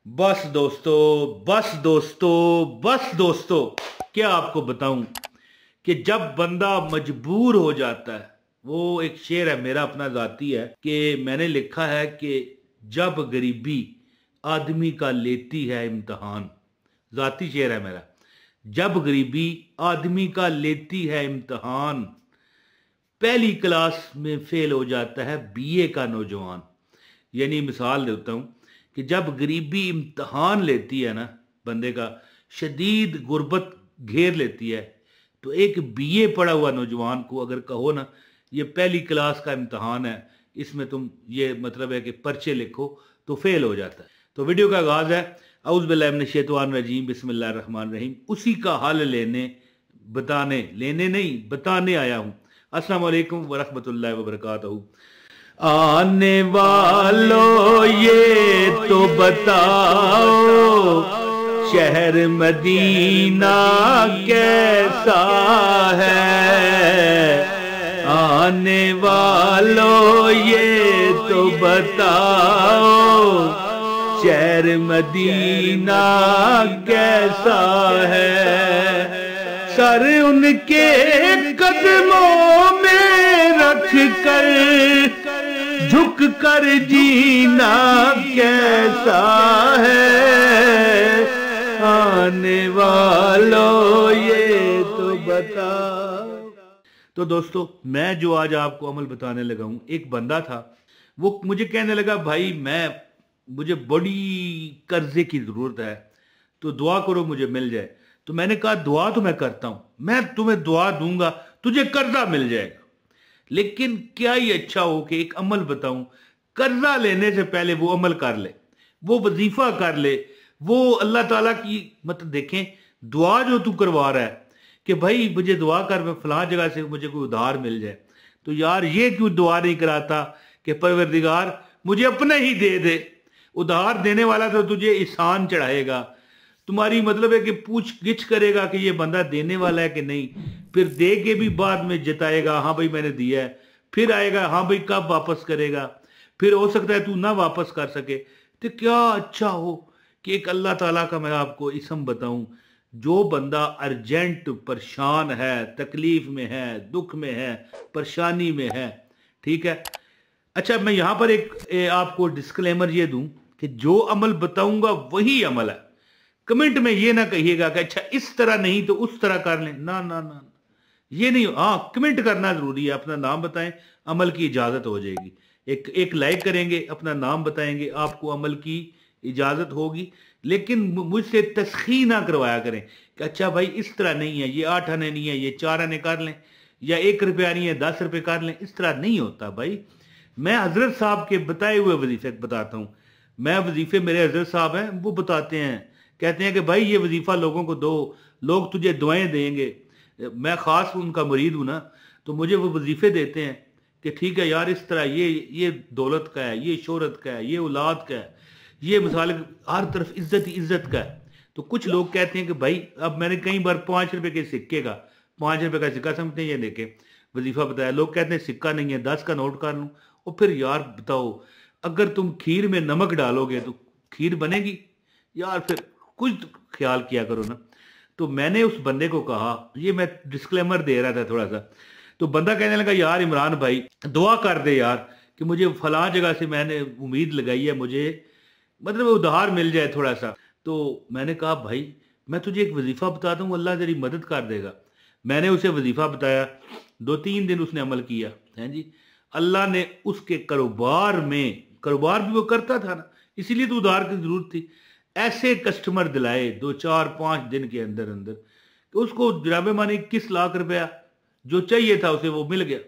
बस दोस्तों, बस दोस्तों, बस दोस्तों, क्या आपको बताऊं कि जब बंदा मजबूर हो जाता है। वो एक शेर है मेरा अपना जाती है कि मैंने लिखा है कि जब गरीबी आदमी का लेती है इम्तिहान। जाती शेर है मेरा। जब गरीबी आदमी का लेती है इम्तिहान, पहली क्लास में फेल हो जाता है बीए का नौजवान। यानी मिसाल देता हूँ कि जब गरीबी इम्तहान लेती है ना बंदे का, शदीद गुर्बत घेर लेती है, तो एक बीए पढ़ा हुआ नौजवान को अगर कहो ना ये पहली क्लास का इम्तहान है, इसमें तुम ये मतलब है कि पर्चे लिखो, तो फेल हो जाता है। तो वीडियो का आगाज है औज़ बिल्लाहि मिनश शैतानिर रजीम, बिस्मिल्लाहिर रहमानिर रहीम। उसी का हल लेने नहीं बताने आया हूँ। अस्सलाम वालेकुम वरहमतुल्लाहि वबरकातुहू। आने वालों ये तो बताओ, शहर मदीना कैसा है। आने वालों ये तो बताओ, शहर मदीना कैसा है। सर उनके कदमों में रख कर झुक कर जीना कैसा है। आने वालों ये तो बताओ। तो दोस्तों, मैं जो आज आपको अमल बताने लगा हूं, एक बंदा था, वो मुझे कहने लगा भाई मुझे बड़ी कर्जे की जरूरत है, तो दुआ करो मुझे मिल जाए। तो मैंने कहा दुआ तो मैं करता हूं, मैं तुम्हें दुआ दूंगा, तुझे कर्जा मिल जाएगा। लेकिन क्या ही अच्छा हो कि एक अमल बताऊं, कर्जा लेने से पहले वो अमल कर ले, वो वजीफा कर ले, वो अल्लाह ताला की मतलब देखें दुआ जो तू करवा रहा है कि भाई मुझे दुआ कर, मैं फलां जगह से मुझे कोई उधार मिल जाए। तो यार ये क्यों दुआ नहीं कराता कि परवरदिगार मुझे अपने ही दे दे। उधार देने वाला तो तुझे एहसान चढ़ाएगा, तुम्हारी मतलब है कि पूछ गिछ करेगा कि ये बंदा देने वाला है कि नहीं, फिर दे के भी बाद में जताएगा हाँ भाई मैंने दिया है, फिर आएगा हाँ भाई कब वापस करेगा, फिर हो सकता है तू ना वापस कर सके। तो क्या अच्छा हो कि एक अल्लाह ताला का मैं आपको इसम बताऊं, जो बंदा अर्जेंट परेशान है, तकलीफ में है, दुख में है, परेशानी में है, ठीक है। अच्छा, मैं यहां पर आपको डिस्क्लेमर ये दूं कि जो अमल बताऊंगा वही अमल है। कमेंट में ये ना कहिएगा कि अच्छा इस तरह नहीं तो उस तरह कर लें, ना ना ना, ये नहीं। हाँ, कमेंट करना जरूरी है, अपना नाम बताएं, अमल की इजाजत हो जाएगी। एक लाइक करेंगे, अपना नाम बताएंगे, आपको अमल की इजाजत होगी। लेकिन मुझसे तस्खी ना करवाया करें कि अच्छा भाई इस तरह नहीं है, ये 8 आने नहीं है, ये 4 आने कर लें, या 1 रुपया नहीं है 10 रुपये कर लें। इस तरह नहीं होता भाई। मैं हजरत साहब के बताए हुए वजीफे बताता हूँ। मैं वजीफे मेरे हजरत साहब हैं, वो बताते हैं, कहते हैं कि भाई ये वजीफा लोगों को दो, लोग तुझे दुआएं देंगे। मैं खास उनका मुरीद हूं ना, तो मुझे वो वजीफे देते हैं कि ठीक है यार इस तरह ये दौलत का है, ये शोहरत का है, ये औलाद का है, ये मिसाल हर तरफ इज्जत ही इज्जत का है। तो कुछ लोग कहते हैं कि भाई, अब मैंने कई बार 5 रुपए के सिक्के का, 5 रुपए का सिक्का समझते हैं, ये देखे वजीफा बताया, लोग कहते हैं सिक्का नहीं है 10 का नोट कर लूं। और फिर यार बताओ, अगर तुम खीर में नमक डालोगे तो खीर बनेगी यार? फिर कुछ तो ख्याल किया करो ना। तो मैंने उस बंदे को कहा, ये मैं डिस्क्लेमर दे रहा था थोड़ा सा, तो बंदा कहने लगा यार इमरान भाई दुआ कर दे यार कि मुझे फलां जगह से मैंने उम्मीद लगाई है, मुझे मतलब उधार मिल जाए थोड़ा सा। तो मैंने कहा भाई मैं तुझे एक वजीफा बताता हूँ, अल्लाह तेरी मदद कर देगा। मैंने उसे वजीफा बताया, 2-3 दिन उसने अमल किया है जी। अल्लाह ने उसके कारोबार भी वो करता था ना, इसीलिए तो उधार की जरूरत थी। ऐसे कस्टमर दिलाए 2-4-5 दिन के अंदर अंदर कि उसको जनाबे मानी 21 लाख रुपया जो चाहिए था उसे वो मिल गया,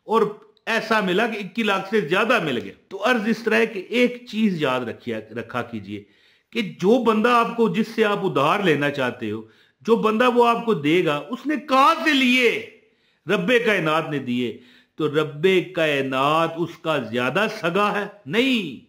और ऐसा मिला कि 21 लाख से ज्यादा मिल गया। तो अर्ज इस तरह है कि एक चीज याद रखा कीजिए कि जो बंदा आपको, जिससे आप उधार लेना चाहते हो, जो बंदा वो आपको देगा, उसने कहां से लिए? रब्बे कायनात ने दिए। तो रब्बे कायनात उसका ज्यादा सगा है? नहीं।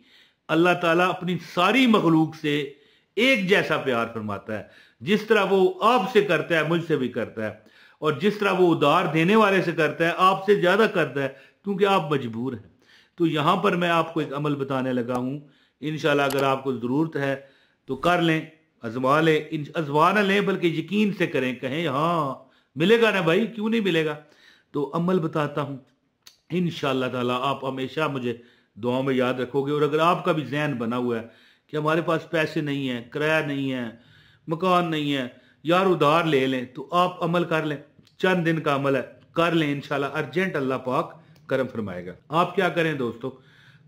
अल्लाह ताला अपनी सारी मखलूक से एक जैसा प्यार फरमाता है। जिस तरह वो आपसे करता है मुझसे भी करता है, और जिस तरह वो उधार देने वाले से करता है आपसे ज्यादा करता है, क्योंकि आप मजबूर हैं। तो यहां पर मैं आपको एक अमल बताने लगा हूं, इंशाल्लाह अगर आपको जरूरत है तो कर लें, आजमा लें, आजमा ना लें बल्कि यकीन से करें, कहें हाँ मिलेगा ना भाई, क्यों नहीं मिलेगा। तो अमल बताता हूँ, इंशाअल्लाह ताला आप हमेशा मुझे दुआओं में याद रखोगे। और अगर आपका भी ज़हन बना हुआ है कि हमारे पास पैसे नहीं है, किराया नहीं है, मकान नहीं है, यार उधार ले लें, तो आप अमल कर लें। चंद दिन का अमल है, कर लें, इंशाल्लाह अर्जेंट अल्लाह पाक करम फरमाएगा। आप क्या करें दोस्तों,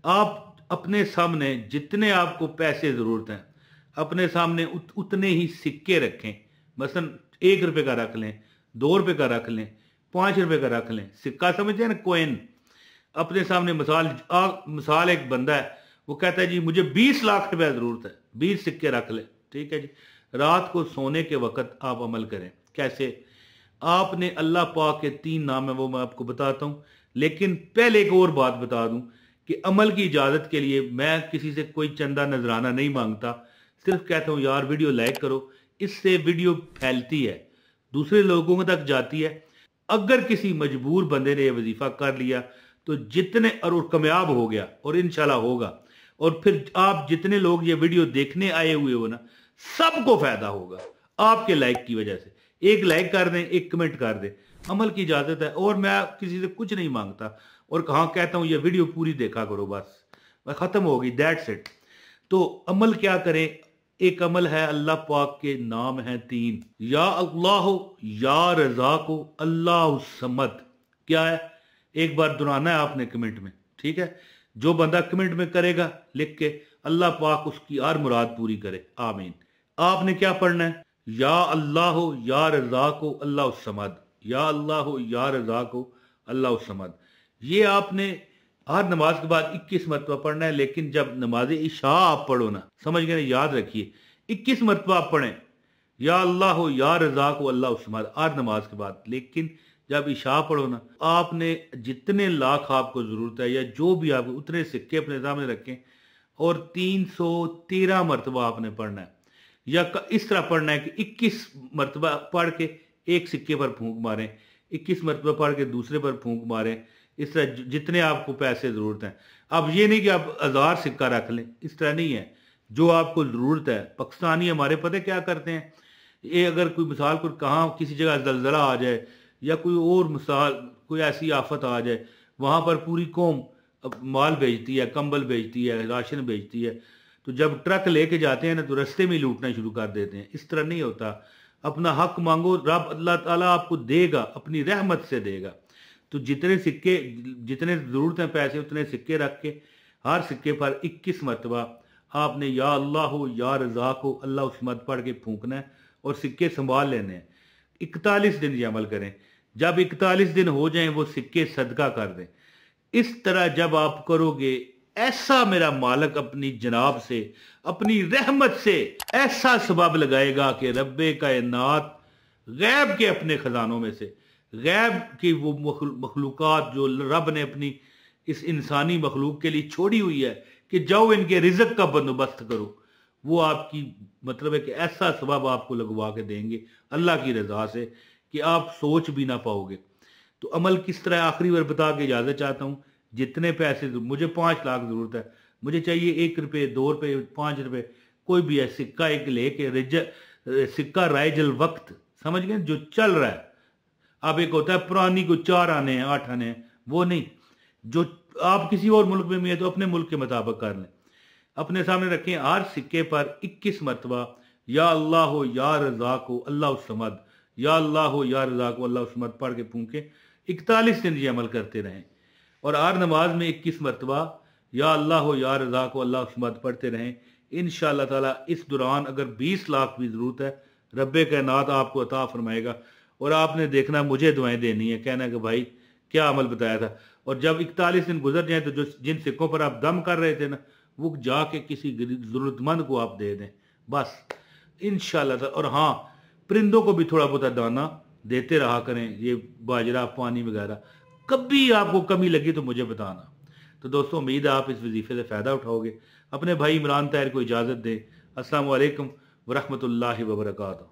आप अपने सामने जितने आपको पैसे ज़रूरत हैं, अपने सामने उतने ही सिक्के रखें। मसलन 1 रुपए का रख लें, 2 रुपए का रख लें, 5 रुपए का रख लें। सिक्का समझते हैं ना, कोइन। अपने सामने मिसाल एक बंदा है, वो कहता है जी मुझे 20 लाख रुपए जरूरत है, 20 सिक्के रख ले। ठीक है जी। रात को सोने के वक्त आप अमल करें। कैसे? आपने अल्लाह पाक के 3 नाम है, वो मैं आपको बताता हूं। लेकिन पहले एक और बात बता दूं कि अमल की इजाजत के लिए मैं किसी से कोई चंदा नजराना नहीं मांगता, सिर्फ कहता हूं यार वीडियो लाइक करो, इससे वीडियो फैलती है, दूसरे लोगों तक जाती है। अगर किसी मजबूर बंदे ने यह वजीफा कर लिया तो जितने और कामयाब हो गया, और इंशाल्लाह होगा, और फिर आप जितने लोग ये वीडियो देखने आए हुए हो ना, सबको फायदा होगा आपके लाइक की वजह से। एक लाइक कर दें, एक कमेंट कर दें, अमल की इजाजत है। और मैं किसी से कुछ नहीं मांगता, और कहा कहता हूं ये वीडियो पूरी देखा करो, बस मैं खत्म हो गई, दैट्स इट। तो अमल क्या करें? एक अमल है, अल्लाह पाक के नाम है 3, या अल्लाह, या रज़ाक, अल्लाह समद। क्या है? एक बार दोहराना है आपने कमेंट में, ठीक है? जो बंदा कमेंट में करेगा लिख के, अल्लाह पाक उसकी हर मुराद पूरी करे, आमीन। आपने क्या पढ़ना है? या अल्लाह या रज़ाक अल्लाह समद, या अल्लाह या रज़ाक अल्लाह समद। ये आपने हर नमाज के बाद 21 मरतबा पढ़ना है। लेकिन जब नमाज इशा आप पढ़ो ना, समझ गए ना, याद रखिए 21 मरतबा आप पढ़ें, या अल्लाह या रज़ाक अल्लाह समद हर नमाज के बाद। लेकिन जब इशा पढ़ो ना, आपने जितने लाख आपको जरूरत है या जो भी आपको, उतने सिक्के अपने सामने रखें और 313 मरतबा आपने पढ़ना है। या इस तरह पढ़ना है कि 21 मरतबा पढ़ के एक सिक्के पर फूंक मारें, 21 मरतबा पढ़ के दूसरे पर फूंक मारें। इस तरह जितने आपको पैसे जरूरत है। अब ये नहीं कि आप 1000 सिक्का रख लें, इस तरह नहीं है। जो आपको जरूरत है, पाकिस्तानी हमारे पता क्या करते हैं, ये अगर कोई मिसाल कोई कहाँ किसी जगह जलजला आ जाए या कोई और मिसाल कोई ऐसी आफत आ जाए, वहां पर पूरी कौम माल बेचती है, कंबल बेचती है, राशन बेचती है। तो जब ट्रक लेके जाते हैं ना, तो रास्ते में ही लूटना शुरू कर देते हैं। इस तरह नहीं होता। अपना हक मांगो, रब अल्लाह ताला आपको देगा, अपनी रहमत से देगा। तो जितने सिक्के, जितने जरूरत है पैसे, उतने सिक्के रख के हर सिक्के पर 21 मरतबा आपने या अल्लाह या रज़ाक अल्लाह समद पढ़ के फूंकना है और सिक्के संभाल लेने हैं। 41 दिन ये अमल करें। जब 41 दिन हो जाएं, वो सिक्के सदका कर दें। इस तरह जब आप करोगे, ऐसा मेरा मालिक अपनी जनाब से, अपनी रहमत से ऐसा सबब लगाएगा कि रब्बे कायनात गैब के अपने खजानों में से, गैब की वो मखलूकात जो रब ने अपनी इस इंसानी मखलूक के लिए छोड़ी हुई है कि जाओ इनके रिज़्क का बंदोबस्त करो, वो आपकी मतलब है कि ऐसा सबब आपको लगवा के देंगे अल्लाह की रजा से कि आप सोच भी ना पाओगे। तो अमल किस तरह, आखिरी बार बता के इजाजत चाहता हूँ। जितने पैसे, मुझे 5 लाख जरूरत है, मुझे चाहिए 1 रुपये, 2 रुपये, 5 रुपये, कोई भी है, सिक्का एक लेके, सिक्का राइजल वक्त, समझ गए, जो चल रहा है। अब एक होता है पुरानी को 4 आने हैं, 8 आने हैं, वो नहीं। जो आप किसी और मुल्क में भी है तो अपने मुल्क के मुताबिक कर लें। अपने सामने रखें, हर सिक्के पर 21 मरतबा या अल्लाह या रज़ाक अल्लाह समद, या अल्लाह या रज़ाक अल्लाह समद पढ़ के फूंके 41 दिन ये अमल करते रहें। और हर नमाज में 21 मरतबा या अल्लाह या रज़ाक अल्लाह समद पढ़ते रहें। इंशाअल्लाह ताला इस दौरान अगर 20 लाख भी ज़रूरत है, रब्बे कायनात आपको अता फरमाएगा। और आपने देखना, मुझे दुआएं देनी है, कहना कि भाई क्या अमल बताया था। और जब 41 दिन गुजर जाए तो जो जिन सिक्कों पर आप दम कर रहे थे ना, वो जाके किसी जरूरतमंद को आप दे दें, बस इंशाअल्लाह। और हाँ, परिंदों को भी थोड़ा बहुत दाना देते रहा करें, ये बाजरा, पानी वगैरह। कभी आपको कमी लगी तो मुझे बताना। तो दोस्तों, उम्मीद है आप इस वजीफे से फ़ायदा उठाओगे। अपने भाई इमरान ताहिर को इजाज़त दें। अस्सलाम वालेकुम वरहमतुल्लाहि वबरकातुहू।